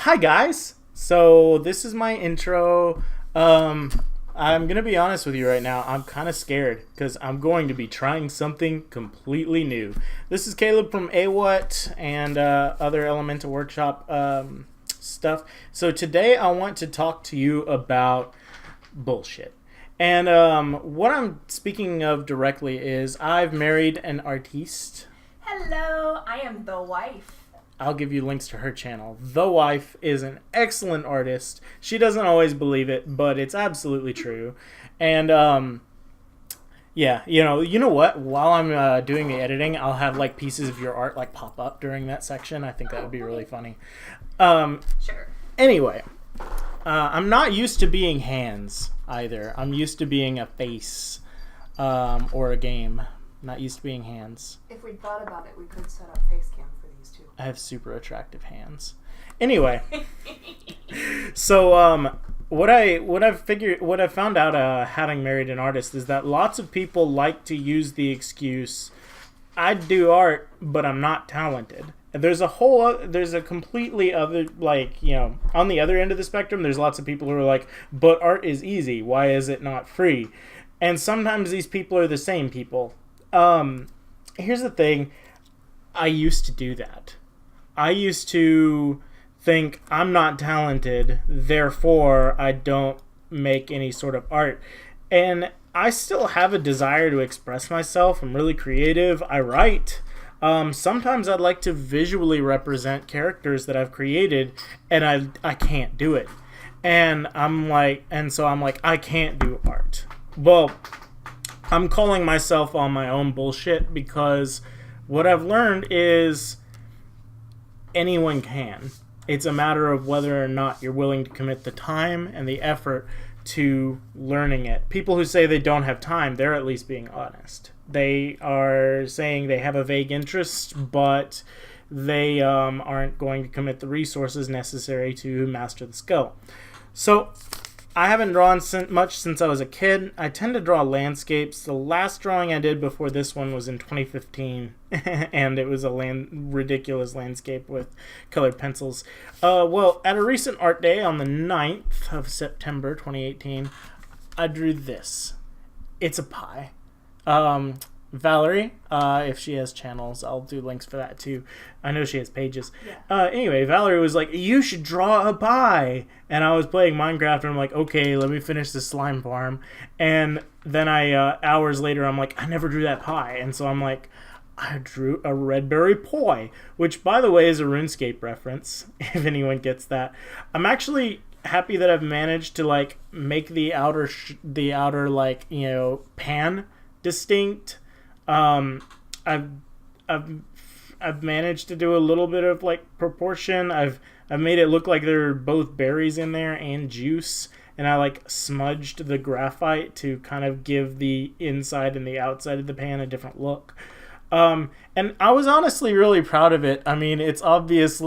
Hi guys. So this is my intro. I'm gonna be honest with you right now. I'm kind of scared because I'm going to be trying something completely new. This is Caleb from AWhat and other Elemental Workshop stuff. So today I want to talk to you about bullshit. And what I'm speaking of directly is I've married an artiste. Hello, I am the wife. I'll give you links to her channel. The wife is an excellent artist. She doesn't always believe it, but it's absolutely true. And yeah, you know what? While I'm doing the editing, I'll have like pieces of your art like pop up during that section. I think that would be really funny. Sure. Anyway, I'm not used to being hands either. I'm used to being a face or a game. Not used to being hands. If we thought about it, we could set up face cam for these two. I have super attractive hands. Anyway, so what I found out having married an artist is that lots of people like to use the excuse, I do art, but I'm not talented. And there's a completely other, like, you know, on the other end of the spectrum, there's lots of people who are like, but art is easy. Why is it not free? And sometimes these people are the same people. Here's the thing. I used to do that. I used to think I'm not talented, therefore I don't make any sort of art. And I still have a desire to express myself. I'm really creative. I write. Sometimes I'd like to visually represent characters that I've created, and I can't do it. And so I'm like, I can't do art. Well, I'm calling myself on my own bullshit because what I've learned is anyone can. It's a matter of whether or not you're willing to commit the time and the effort to learning it. People who say they don't have time, they're at least being honest. They are saying they have a vague interest, but they aren't going to commit the resources necessary to master the skill. So I haven't drawn much since I was a kid. I tend to draw landscapes. The last drawing I did before this one was in 2015, and it was a ridiculous landscape with colored pencils. Well, at a recent art day on the 9th of September 2018, I drew this. It's a pie. Valerie, if she has channels, I'll do links for that too. I know she has pages. Yeah. Anyway, Valerie was like, you should draw a pie. And I was playing Minecraft and I'm like, okay, let me finish this slime farm. And then hours later, I'm like, I never drew that pie. And so I'm like, I drew a red berry poi, which by the way is a RuneScape reference, if anyone gets that. I'm actually happy that I've managed to like make the outer like, you know, pan distinct. I've managed to do a little bit of like proportion. I've made it look like there are both berries in there and juice, and I like smudged the graphite to kind of give the inside and the outside of the pan a different look. And I was honestly really proud of it. I mean, it's obvious.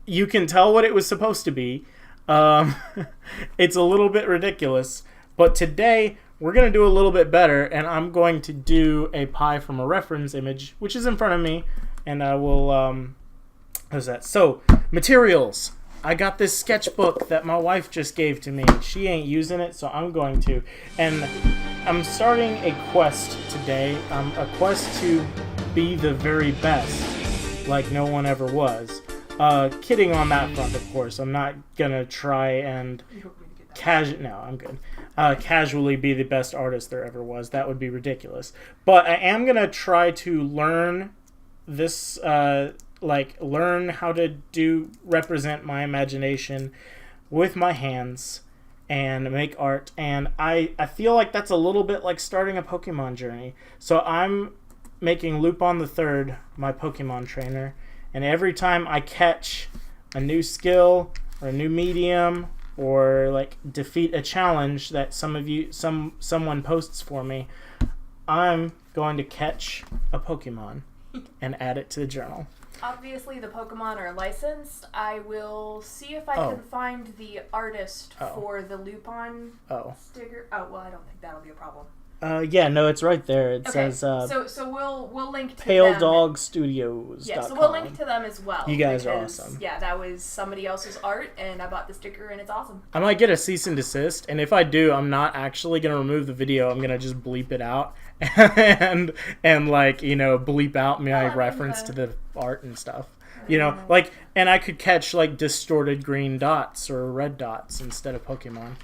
You can tell what it was supposed to be. It's a little bit ridiculous, but today we're going to do a little bit better, and I'm going to do a pie from a reference image, which is in front of me, and I will, how's that? So, materials. I got this sketchbook that my wife just gave to me. She ain't using it, so I'm going to. And I'm starting a quest today, a quest to be the very best, like no one ever was. Kidding on that front, of course. I'm not going to try and no, I'm good. Casually be the best artist there ever was. That would be ridiculous. But I am going to try to learn this, learn how to represent my imagination with my hands and make art. And I feel like that's a little bit like starting a Pokemon journey. So I'm making Lupin the Third my Pokemon trainer. And every time I catch a new skill or a new medium or like defeat a challenge that someone posts for me, I'm going to catch a Pokemon and add it to the journal. Obviously, the Pokemon are licensed. I will see if I can find the artist for the Lupin sticker. Oh, well, I don't think that'll be a problem. Yeah, no, it's right there. It Okay. says So we'll link to Pale them. Dog Studios. Yeah, so we'll link to them as well. You guys are because, awesome. Yeah, that was somebody else's art, and I bought the sticker, and it's awesome. I might get a cease and desist, and if I do, I'm not actually gonna remove the video. I'm gonna just bleep it out and like bleep out my reference to the art and stuff. Like, and I could catch like distorted green dots or red dots instead of Pokemon.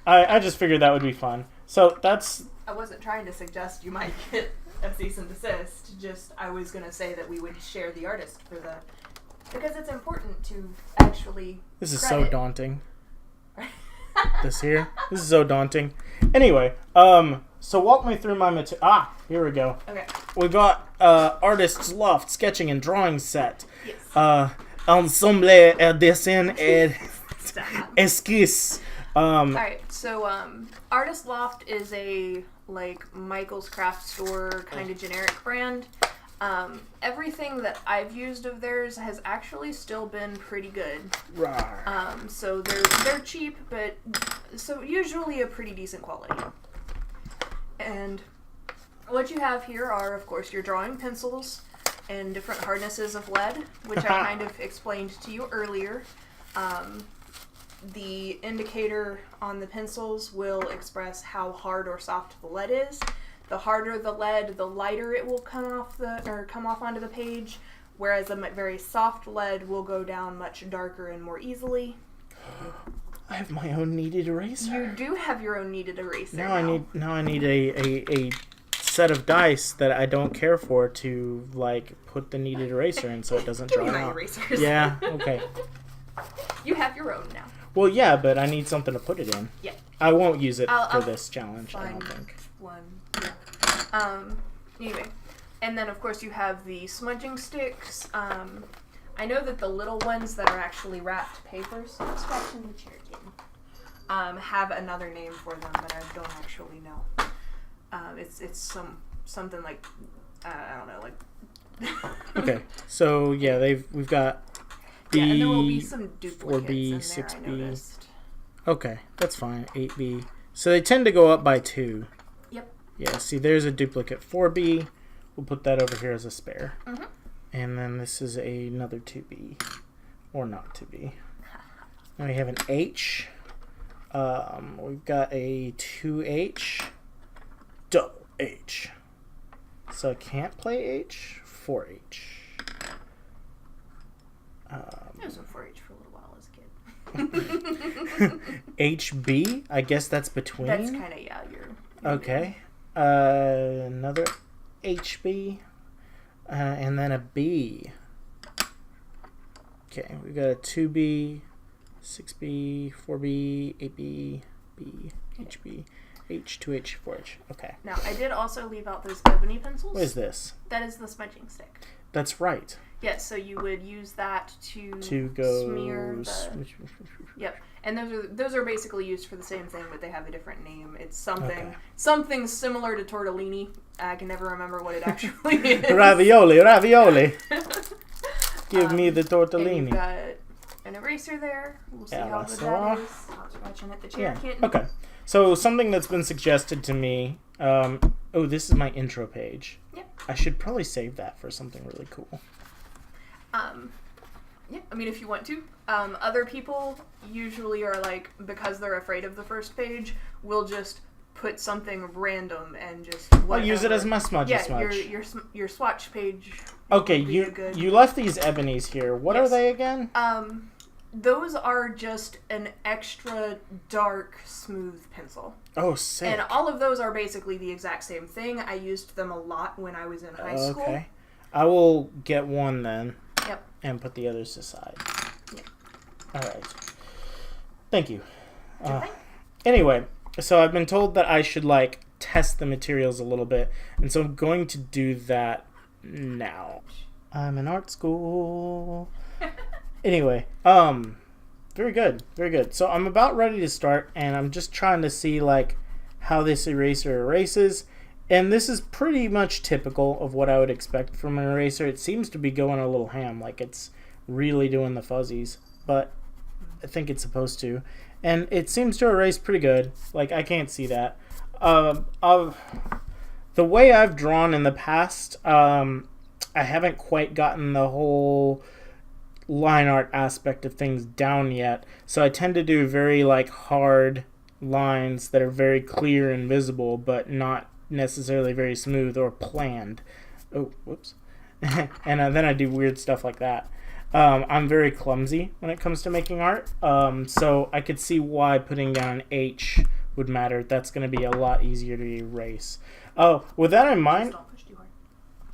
I just figured that would be fun. So that's. I wasn't trying to suggest you might get a cease and desist. Just I was gonna say that we would share the artist because it's important to actually. This is so daunting. This is so daunting. Anyway, so walk me through my material. Here we go. Okay. We got Artist's Loft sketching and drawing set. Yes. Ensemble dessin et esquisse. Alright, so Artist Loft is a Michael's Craft Store kind of generic brand. Everything that I've used of theirs has actually still been pretty good. So they're cheap, but so usually a pretty decent quality. And what you have here are, of course, your drawing pencils and different hardnesses of lead, which I kind of explained to you earlier. The indicator on the pencils will express how hard or soft the lead is. The harder the lead, the lighter it will come off onto the page, whereas a very soft lead will go down much darker and more easily. I have my own kneaded eraser. You do have your own kneaded eraser. Now I need a set of dice that I don't care for to put the kneaded eraser in so it doesn't dry out. Give me my erasers. Yeah. Okay. You have your own now. Well, yeah, but I need something to put it in. Yeah. I won't use it for I'll this challenge, I don't think. One. Yeah. Anyway. And then, of course, you have the smudging sticks. I know that the little ones that are actually wrapped papers, scratching the chair, kitten, have another name for them, but I don't actually know. It's something like, I don't know, Okay. So, yeah, we've got yeah, and there will be some duplicates 4B, in there, 6B. I noticed. Okay, that's fine. 8B. So they tend to go up by 2. Yep. Yeah, see, there's a duplicate 4B. We'll put that over here as a spare. Mm-hmm. And then this is another 2B. Or not 2B. Now we have an H. We've got a 2H. Double H. So I can't play H. 4H. I was on 4-H for a little while as a kid. HB? I guess that's between? That's kind of, yeah, you're okay. Another HB. And then a B. Okay, we got a 2B, 6B, 4B, 8B, B, HB, H, 2H, 4H. Okay. Now, I did also leave out those ebony pencils. What is this? That is the smudging stick. That's right. Yes, so you would use that to go smear the... Yep. And those are basically used for the same thing, but they have a different name. It's something similar to tortellini. I can never remember what it actually is. Ravioli. Give me the tortellini. And you've got an eraser there. We'll see how good that is. Stop scratching at the chair, kitten. Okay. So something that's been suggested to me. Oh, this is my intro page. Yep. I should probably save that for something really cool. Yeah, I mean, if you want to. Other people usually are because they're afraid of the first page, will just put something random and just whatever. I'll use it as my smudge. Yeah, your swatch page. Okay, you left these ebonies here. What are they again? Those are just an extra dark, smooth pencil. Oh, sick. And all of those are basically the exact same thing. I used them a lot when I was in high school. Okay. I will get one then. Yep. And put the others aside. Yep. All right. Thank you. Okay. Anyway, so I've been told that I should test the materials a little bit, and so I'm going to do that now. I'm in art school. Anyway, very good, very good. So I'm about ready to start, and I'm just trying to see how this eraser erases. And this is pretty much typical of what I would expect from an eraser. It seems to be going a little ham, it's really doing the fuzzies, but I think it's supposed to. And it seems to erase pretty good. I can't see that. of the way I've drawn in the past, I haven't quite gotten the whole line art aspect of things down yet. So I tend to do very like hard lines that are very clear and visible, but not necessarily very smooth or planned. Oh, whoops. And then I do weird stuff like that. I'm very clumsy when it comes to making art, so I could see why putting down an H would matter. That's going to be a lot easier to erase. Oh, with that in mind... Just don't push too hard.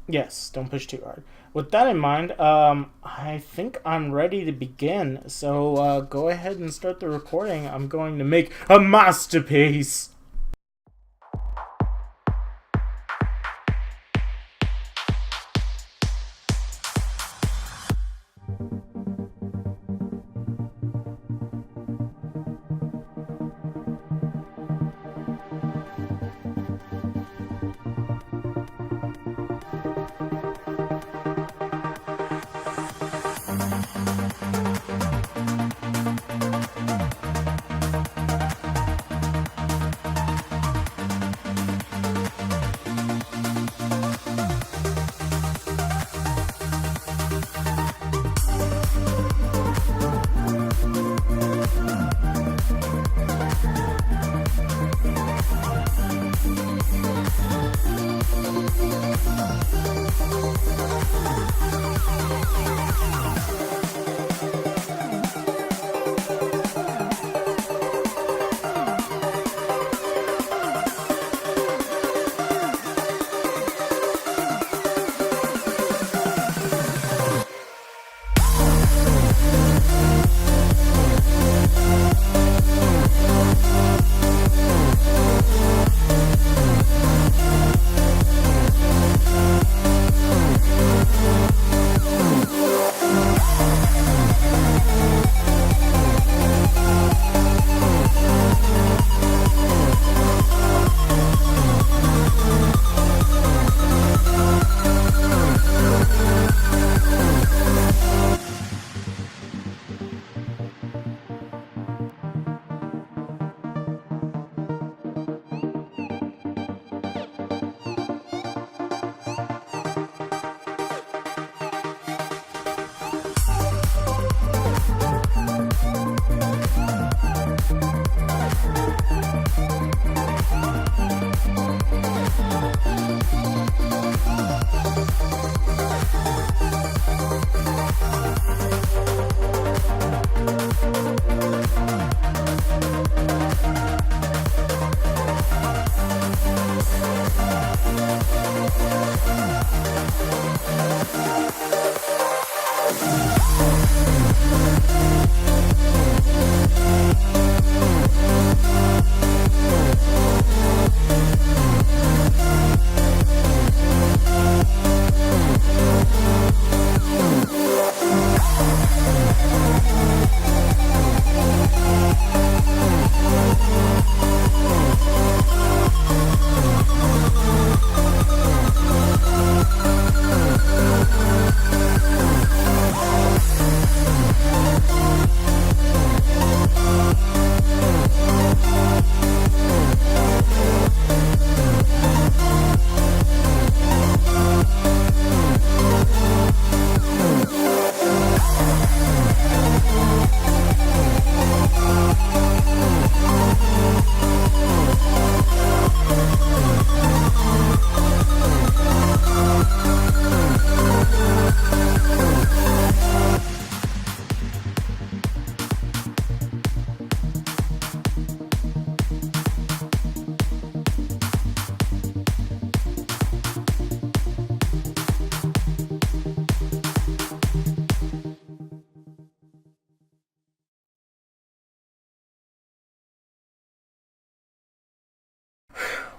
Yes, don't push too hard. With that in mind, I think I'm ready to begin, so go ahead and start the recording. I'm going to make a masterpiece!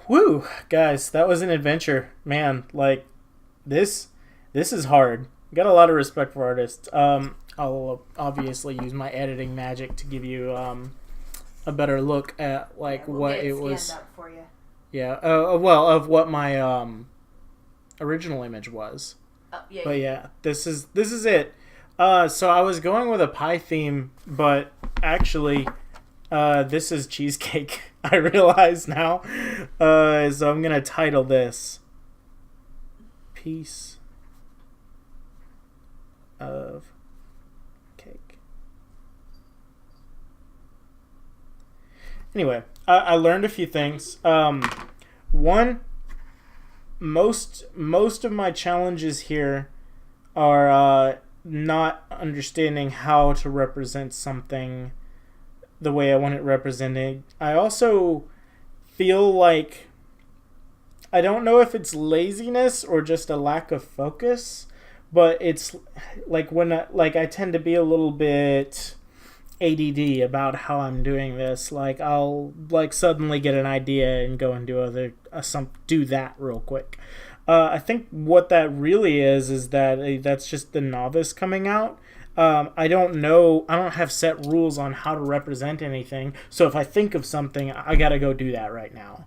Woo, guys, that was an adventure, man. Like this is hard. Got a lot of respect for artists. I'll obviously use my editing magic to give you a better look at like what it was. Up for you. Yeah. Well, of what my original image was. Yeah. But yeah, this is it. So I was going with a pie theme, but actually, this is cheesecake. I realize now. So I'm going to title this Piece of Cake. Anyway, I learned a few things. One, most of my challenges here are not understanding how to represent something the way I want it represented. I also feel like I don't know if it's laziness or just a lack of focus, but it's like when I tend to be a little bit ADD about how I'm doing this. Like I'll like suddenly get an idea and go and do that real quick. I think what that really is that that's just the novice coming out. I don't know. I don't have set rules on how to represent anything. So if I think of something, I gotta go do that right now.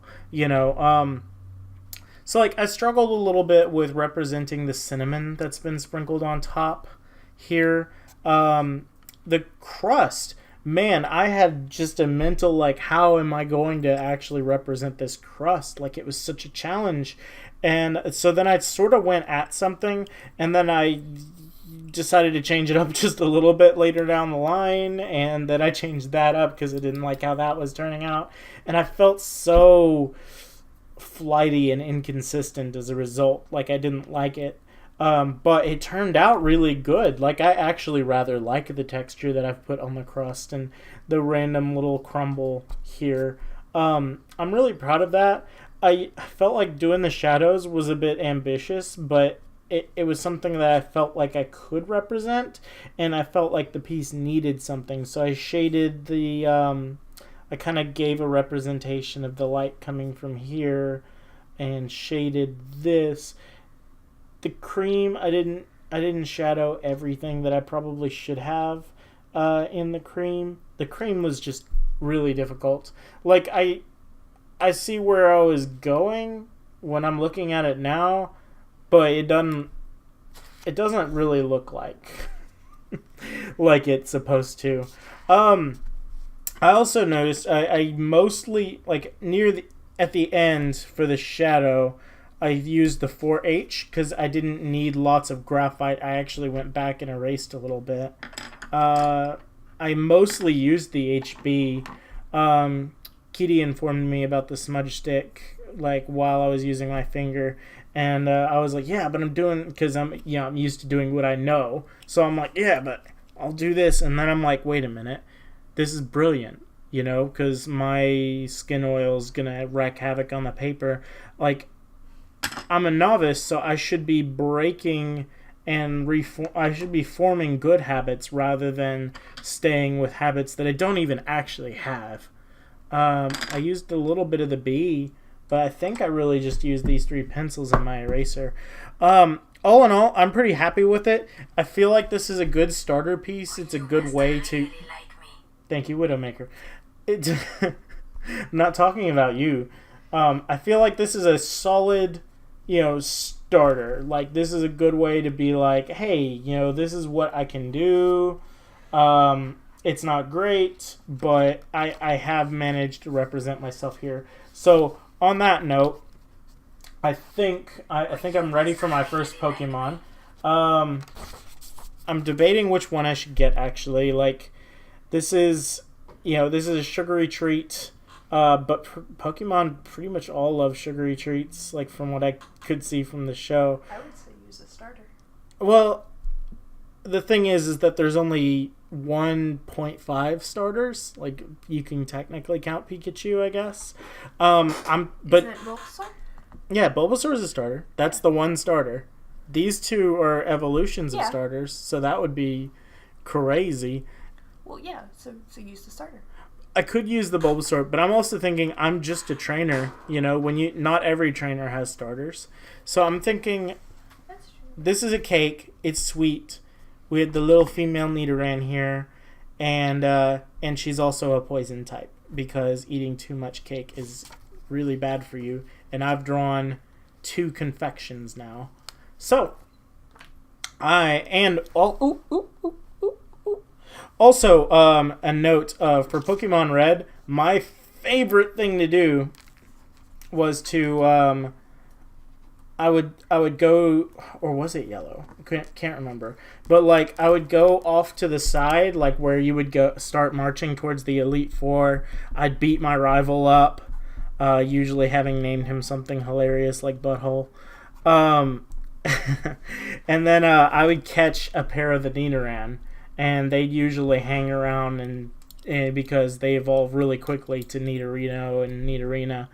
So like I struggled a little bit with representing the cinnamon that's been sprinkled on top here. The crust, man, I had just a mental like, how am I going to actually represent this crust? Like it was such a challenge. And so then I sort of went at something, and then I decided to change it up just a little bit later down the line, and then I changed that up because I didn't like how that was turning out. And I felt so flighty and inconsistent as a result. Like I didn't like it. But it turned out really good. Like I actually rather like the texture that I've put on the crust and the random little crumble here. I'm really proud of that. I felt like doing the shadows was a bit ambitious, but it was something that I felt like I could represent, and I felt like the piece needed something. So I shaded I kind of gave a representation of the light coming from here and shaded this. The cream, I didn't shadow everything that I probably should have in the cream. The cream was just really difficult. Like I see where I was going when I'm looking at it now, but it doesn't really look like like it's supposed to. I also noticed I mostly like at the end for the shadow, I used the 4H because I didn't need lots of graphite. I actually went back and erased a little bit. I mostly used the HB. Kitty informed me about the smudge stick like while I was using my finger, and I was like, yeah, but I'm doing, because I'm used to doing what I know. So I'm like, yeah, but I'll do this, and then I'm like, wait a minute, this is brilliant, because my skin oil is gonna wreak havoc on the paper. Like, I'm a novice, so I should be breaking and I should be forming good habits rather than staying with habits that I don't even actually have. I used a little bit of the B, but I think I really just used these 3 pencils in my eraser. All in all, I'm pretty happy with it. I feel like this is a good starter piece. It's a good way to... Thank you, Widowmaker. I'm not talking about you. I feel like this is a solid, starter. Like, this is a good way to be like, hey, this is what I can do. It's not great, but I have managed to represent myself here. So on that note, I think I'm ready for my first Pokemon. I'm debating which one I should get, actually. Like, this is a sugary treat, but Pokemon pretty much all love sugary treats, like from what I could see from the show. I would say use a starter. Well, the thing is that there's only 1.5 starters. Like, you can technically count Pikachu, I guess. Isn't it Bulbasaur? Yeah, Bulbasaur is a starter. That's the one starter. These two are evolutions of starters, so that would be crazy. Well, yeah, so use the starter. I could use the Bulbasaur, but I'm also thinking I'm just a trainer. Not every trainer has starters. So I'm thinking, that's true. This is a cake. It's sweet. We had the little female Nidoran here, and she's also a poison type because eating too much cake is really bad for you. And I've drawn 2 confections now. So, also, a note, for Pokemon Red, my favorite thing to do was to I would go, or was it yellow? Can't remember. But like I would go off to the side, like where you would go start marching towards the Elite Four. I'd beat my rival up, usually having named him something hilarious like Butthole. And then I would catch a pair of the Nidoran, and they'd usually hang around and because they evolve really quickly to Nidorino and Nidorina.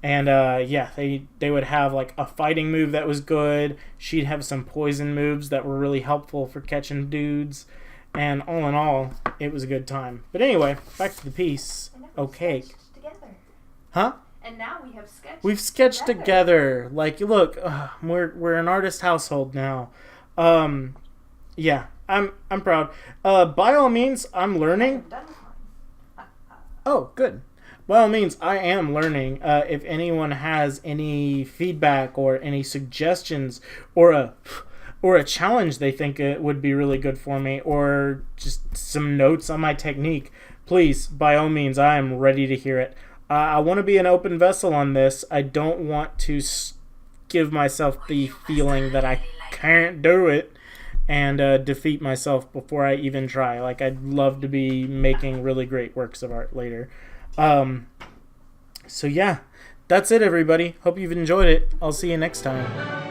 And yeah, they would have like a fighting move that was good. She'd have some poison moves that were really helpful for catching dudes. And all in all, it was a good time. But anyway, back to the piece. Okay. Huh? And now we have sketched. We've sketched together. Like, look, we're an artist household now. Yeah, I'm proud. By all means, I'm learning. Oh, good. By all means, I am learning. If anyone has any feedback or any suggestions or a challenge they think it would be really good for me, or just some notes on my technique, please, by all means, I am ready to hear it. I want to be an open vessel on this. I don't want to give myself the feeling that I can't do it and defeat myself before I even try. Like, I'd love to be making really great works of art later. So yeah, that's it, everybody. Hope you've enjoyed it. I'll see you next time.